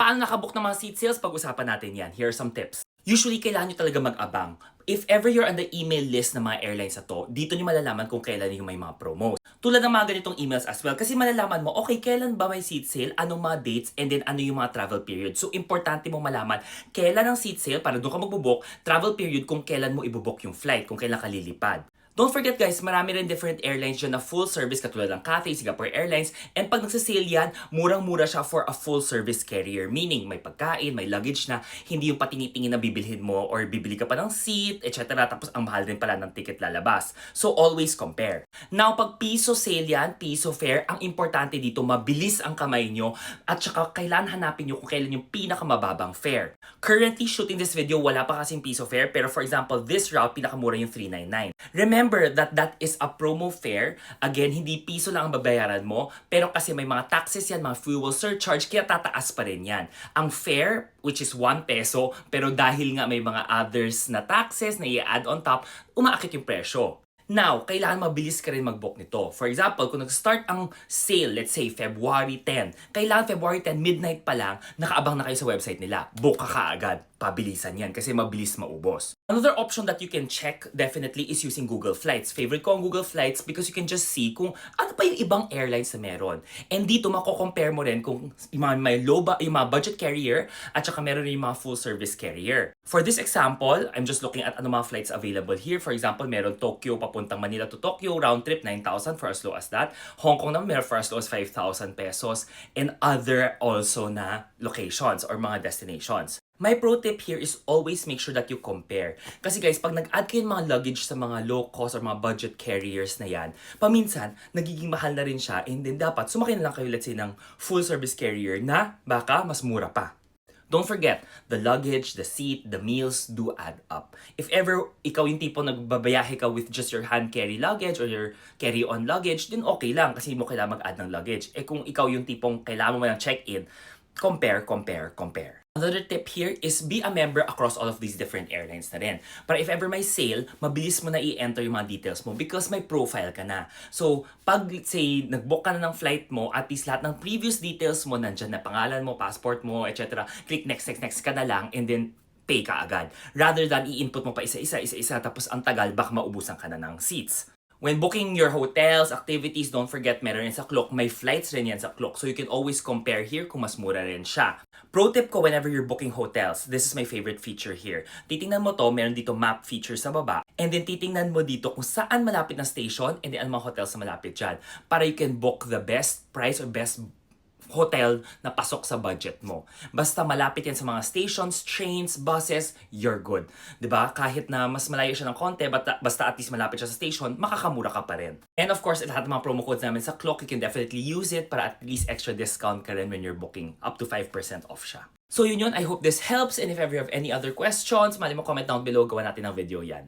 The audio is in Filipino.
Paano nakabook ng mga seat sales? Pag-usapan natin yan. Here are some tips. Usually, kailangan nyo talaga mag-abang. If ever you're on the email list ng mga airlines na to, dito nyo malalaman kung kailan yung may mga promos. Tulad ng mga ganitong emails as well, kasi malalaman mo, okay, kailan ba may seat sale, anong mga dates, and then ano yung mga travel period. So, importante mong malaman kailan ang seat sale para doon ka magbubook, travel period kung kailan mo ibubook yung flight, kung kailan ka lilipad. Don't forget guys, marami rin different airlines dyan na full service katulad ng Cathay, Singapore Airlines. And pag nagsasale yan, murang-mura siya for a full service carrier. Meaning, may pagkain, may luggage na hindi yung patinitingin na bibilhin mo or bibili ka pa ng seat, etc. Tapos ang mahal din pala ng ticket lalabas. So always compare. Now, pag piso sale yan, piso fare, ang importante dito, mabilis ang kamay nyo at saka kailan hanapin nyo kung kailan yung pinakamababang fare. Currently, shooting this video, wala pa kasing piso fare. Pero for example, this route, pinakamura yung 399. Remember that is a promo fare. Again, hindi piso lang ang babayaran mo, pero kasi may mga taxes yan, mga fuel surcharge, kaya tataas pa rin yan. Ang fare, which is 1 peso, pero dahil nga may mga others na taxes na i-add on top, umaakit yung presyo. Now, kailangan mabilis ka rin mag-book nito. For example, kung nag-start ang sale, let's say February 10, kailangan February 10, midnight pa lang, nakaabang na kayo sa website nila. Book ka kaagad. Pabilisan yan kasi mabilis maubos. Another option that you can check definitely is using Google Flights. Favorite ko ang Google Flights because you can just see kung ano pa yung ibang airlines na meron. And dito mako-compare mo rin kung yung mga may yung mga budget carrier at saka meron rin yung mga full service carrier. For this example, I'm just looking at ano mga flights available here. For example, meron Tokyo papuntang Manila to Tokyo, round trip 9,000 for as low as that. Hong Kong naman meron for as low as 5,000 pesos and other also na locations or mga destinations. My pro tip here is always make sure that you compare. Kasi guys, pag nag-add kayo ng mga luggage sa mga low cost or mga budget carriers na yan, paminsan, nagiging mahal na rin siya and then dapat sumakay na lang kayo let's say ng full service carrier na baka mas mura pa. Don't forget, the luggage, the seat, the meals do add up. If ever ikaw yung tipo nagbabayahe ka with just your hand carry luggage or your carry-on luggage, then okay lang kasi mo kailangan mag-add ng luggage. Eh kung ikaw yung tipong kailangan mo ng check-in, compare. Another tip here is be a member across all of these different airlines na rin. Para if ever may sale, mabilis mo na i-enter yung mga details mo because may profile ka na. So, pag say, nag-book ka na ng flight mo, at least lahat ng previous details mo, nandyan na pangalan mo, passport mo, etc. Click next ka na lang and then pay ka agad. Rather than i-input mo pa isa-isa, tapos ang tagal, baka maubusan ka na ng seats. When booking your hotels, activities, don't forget meron rin sa Klook. May flights rin yan sa Klook. So you can always compare here kung mas mura rin siya. Pro tip ko whenever you're booking hotels, this is my favorite feature here. Titingnan mo to, meron dito map feature sa baba. And then titingnan mo dito kung saan malapit na station and then ang mga hotels na malapit dyan. Para you can book the best price or best hotel na pasok sa budget mo. Basta malapit yan sa mga stations, trains, buses, you're good. 'Di ba? Kahit na mas malayo siya ng konti, basta at least malapit siya sa station, makakamura ka pa rin. And of course, lahat ng mga promo codes namin sa Klook, you can definitely use it para at least extra discount ka rin when you're booking. Up to 5% off siya. So yun, I hope this helps. And if ever you have any other questions, mali mo comment down below, gawa natin ng video yan.